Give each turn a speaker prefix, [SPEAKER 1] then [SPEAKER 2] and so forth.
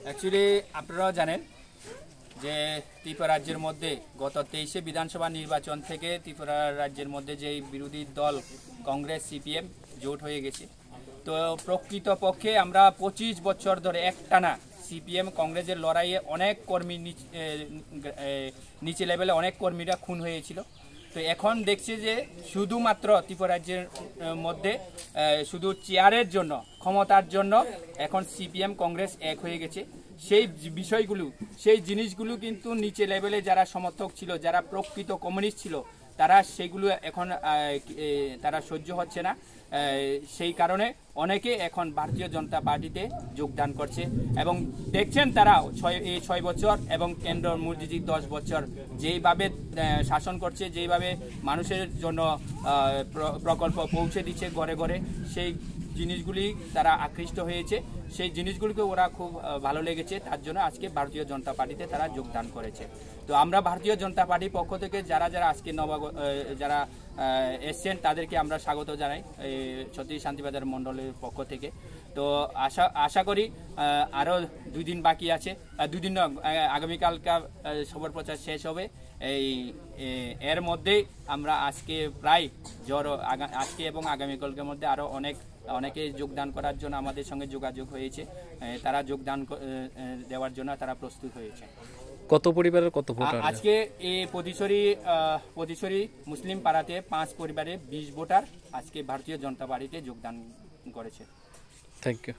[SPEAKER 1] Actually আপনারাও জানেন যে ত্রিপুরা রাজ্যের মধ্যে গত 23শে বিধানসভা নির্বাচন থেকে ত্রিপুরা রাজ্যের মধ্যে যেই বিরোধী দল কংগ্রেস সিপিএম জোট হয়ে গেছে। তো প্রকৃতপক্ষে আমরা 25 বছর ধরে একটানা সিপিএম কংগ্রেসের লড়াইয়ে অনেক কর্মী নিচে লেভেলে অনেক কর্মীরা খুন হয়েছিল। তো এখন দেখছি যে শুধুমাত্র ত্রিপুরা রাজ্যের মধ্যে শুধু চেয়ারের জন্য, ক্ষমতার জন্য এখন সিপিএম কংগ্রেস এক হয়ে গেছে। সেই বিষয়গুলো, সেই জিনিসগুলো কিন্তু নিচে লেভেলে যারা সমর্থক ছিল, যারা প্রকৃত কমিউনিস্ট ছিল, তারা সেগুলো এখন তারা সহ্য হচ্ছে না। সেই কারণে অনেকে এখন ভারতীয় জনতা পার্টিতে যোগদান করছে এবং দেখছেন তারা এই 6 বছর এবং কেন্দ্র মোদিজি 10 বছর যেইভাবে শাসন করছে, যেইভাবে মানুষের জন্য প্রকল্প পৌঁছে দিচ্ছে ঘরে ঘরে, সেই জিনিসগুলি তারা আকৃষ্ট হয়েছে। সেই জিনিসগুলিকে ওরা খুব ভালো লেগেছে, তার জন্য আজকে ভারতীয় জনতা পার্টিতে তারা যোগদান করেছে। তো আমরা ভারতীয় জনতা পার্টির পক্ষ থেকে যারা যারা আজকে যারা এসছেন তাদেরকে আমরা স্বাগত জানাই ছত্রিশ শান্তিবাজার মণ্ডলের পক্ষ থেকে। তো আশা করি আরও 2 দিন বাকি আছে, 2 দিন আগামীকালকা খবর প্রচার শেষ হবে। এর মধ্যেই আমরা আজকে প্রায় আজকে এবং আগামীকালকের মধ্যে আরও অনেকে যোগদান করার জন্য আমাদের সঙ্গে যোগাযোগ হয়েছে। তারা যোগদান দেওয়ার জন্য তারা প্রস্তুত হয়েছে।
[SPEAKER 2] কত পরিবারের কত ভোটার
[SPEAKER 1] আজকে এই পদিশরি মুসলিম পাড়াতে 5 পরিবারে 20 ভোটার আজকে ভারতীয় জনতা পার্টিতে যোগদান করেছে।
[SPEAKER 2] Thank you.